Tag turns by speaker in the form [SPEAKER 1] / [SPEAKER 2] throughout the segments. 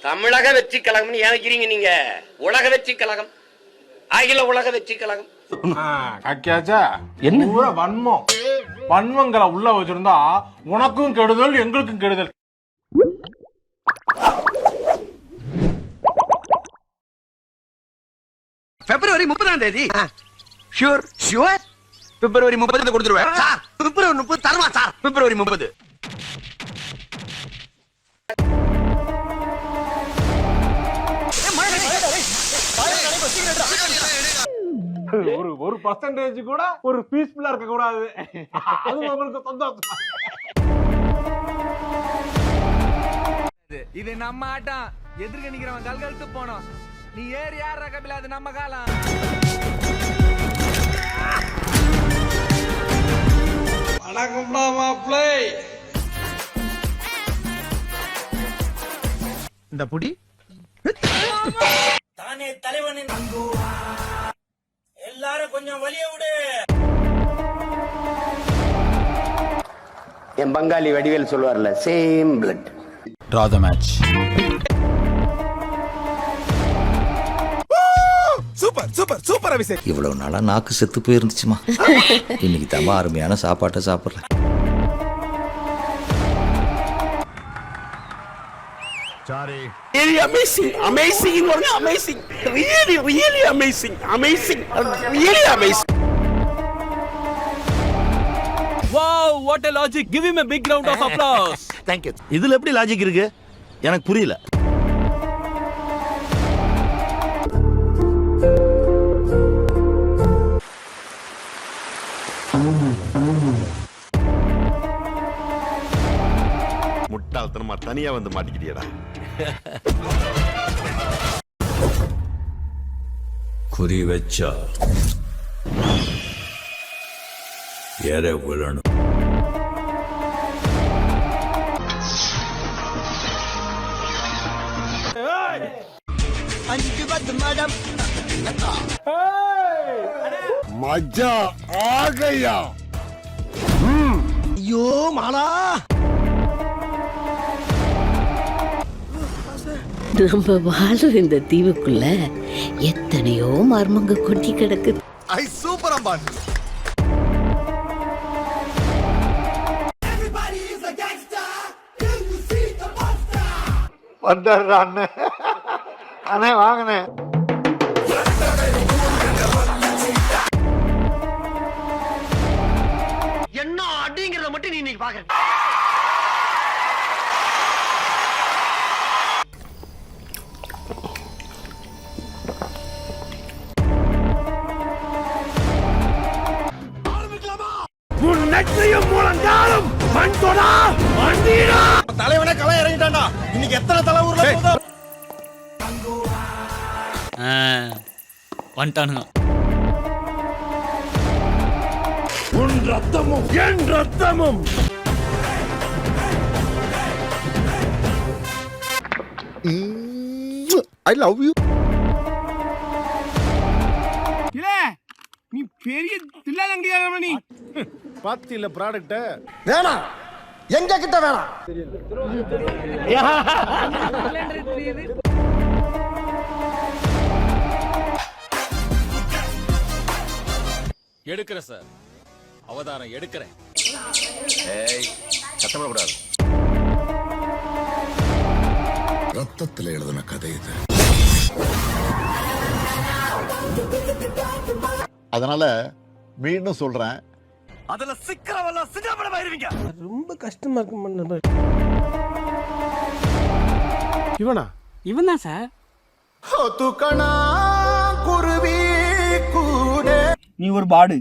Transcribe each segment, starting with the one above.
[SPEAKER 1] தமிழக வெற்றி கழகம் ஏன் நீங்க? உலக வெற்றி கழகம், அகில உலக வெற்றி கழகம்.
[SPEAKER 2] என்ன வன்மங்களை உள்ள வச்சிருந்தா உனக்கும் கெடுதல் எங்களுக்கும் கெடுதல்.
[SPEAKER 3] பிப்ரவரி 30ஆம் தேதி ஷூர் ஷூர் பிப்ரவரி 30 கொடுத்துருவேன் சார். பிப்ரவரி 30 தருமா சார்? பிப்ரவரி 30
[SPEAKER 2] ஒரு பர்சன்டேஜ் கூட ஒரு பீஸ்ஃபுல்லா இருக்க கூடாது. அது உங்களுக்கு சந்தோஷம்.
[SPEAKER 4] இது நம்ம ஆட்டம். எதிர்க்க நிக்கிறவன் கல்கழுத்து போனோம். நீ ஏறி யார் கபில? அது நம்ம காலம்.
[SPEAKER 2] வணக்கம்டா மாப்ளை.
[SPEAKER 3] இந்த புடி
[SPEAKER 1] தானே தலைவனின் எல்லாரும் கொஞ்சம் வலிய விடு. என் பங்காளி வடிவேல் சொல்வார்ல, same blood.
[SPEAKER 5] Draw the match.
[SPEAKER 3] Super super super Abhishek.
[SPEAKER 5] இவ்வளவு நாளா நாக்கு செத்து போயிருந்துச்சுமா. இன்னைக்கு தம்மா அருமையான சாப்பாட்டை சாப்பிடுறேன்.
[SPEAKER 3] Really amazing, amazing, amazing, really, really amazing, amazing, really amazing.
[SPEAKER 4] Wow, what a logic. Give him a big round of applause.
[SPEAKER 3] Thank you.
[SPEAKER 5] இதுல எப்படி லாஜிக் இருக்கு? எனக்கு புரியல.
[SPEAKER 6] முட்டாள்தனமா தனியா வந்து மாட்டிக்கிட்டியடா.
[SPEAKER 5] குறி வச்சா ஏற விழணும்.
[SPEAKER 6] மஜா ஆகையா.
[SPEAKER 3] ஐயோ மாலா.
[SPEAKER 7] நம்ம வாழும் இந்த தீவுக்குள்ள எத்தனையோ மர்மங்க கொட்டி கிடக்குது.
[SPEAKER 6] ஐ சூப்பர் அம்பான்.
[SPEAKER 2] வந்தாருடா அண்ணன். அண்ணே வாங்கண்ணே.
[SPEAKER 3] என்ன அடிங்கிறத மட்டும் நீ இன்னைக்கு பாக்குற. நெற்றியும் முழங்காலும் மண் தொடா மண்டீரா.
[SPEAKER 2] தலைவனே களை இறங்கிட்டான்டா. இன்னைக்கு எத்தனை தலை ஊர்ல போதோ.
[SPEAKER 4] வந்துட்டானுங்க.
[SPEAKER 3] உன் ரத்தமும் என் ரத்தமும்.
[SPEAKER 6] I love you.
[SPEAKER 4] இல்ல நீ பெரிய தில்லாலங்கடியாரமா நீ.
[SPEAKER 2] பாத்தியில ப்ராடக்ட்
[SPEAKER 3] வேணாம், எங்க கிட்ட வேணாம்.
[SPEAKER 4] எடுக்கிறேன் சார், அவதாரம் எடுக்கிறேன்.
[SPEAKER 6] ஏய் சத்தப்படக்கூடாது. ரத்தத்துல எழுதின கதை இது. அதனால மீண்டும் சொல்றேன்,
[SPEAKER 3] அதுல சிக்கிறவெல்லாம் சின்னப்படம் ஆயிருவீங்க.
[SPEAKER 2] ரொம்ப கஷ்டமா இருக்கு. இவனா?
[SPEAKER 4] இவன் தான் சார்.
[SPEAKER 3] துக்கணா குருவி கூட.
[SPEAKER 4] நீ ஒரு பாடு.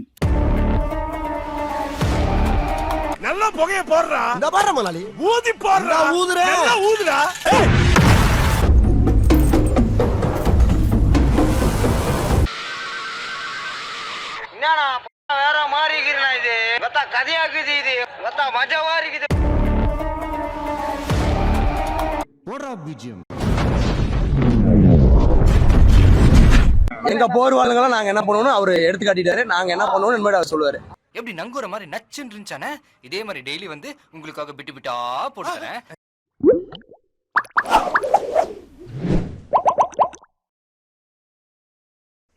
[SPEAKER 3] நல்லா புகைய போடுறா. இந்த பாரு முதலாளி, ஊதி போடுறா. ஊதுறே, நல்லா ஊதுடா.
[SPEAKER 1] என்னடா வேற மாதிரி இருக்கிறா இது? மொத்தா கதையாக்குது இது. மொத்தா மஜாவா இருக்குது.
[SPEAKER 3] போடா பிஜிஎம்.
[SPEAKER 4] எங்க போர்வாளுங்களாம் நாங்க என்ன பண்ணுவோம் அவரு எடுத்து காட்டிட்டாரு. நாங்க என்ன பண்ணுவோம் என்பது அவர் சொல்லுவாரு.
[SPEAKER 8] எப்படி நங்குற மாதிரி நச்சுன்னு இருந்துச்சானே, இதே மாதிரி டெய்லி வந்து உங்களுக்காக பிட்டு பிட்டா போட்டுறேன்.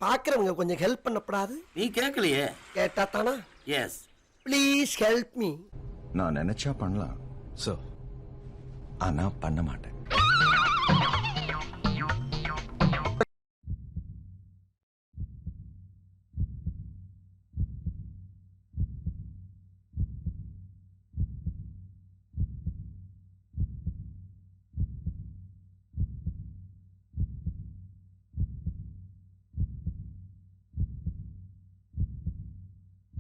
[SPEAKER 3] பாக்குறவங்க கொஞ்சம் ஹெல்ப் பண்ணப்படாது.
[SPEAKER 9] நீ கேட்கலையே.
[SPEAKER 3] கேட்டா தானா?
[SPEAKER 9] எஸ்.
[SPEAKER 3] Please help me.
[SPEAKER 6] நான் நினைச்சா பண்ணலாம், ஆனா பண்ண மாட்டேன்.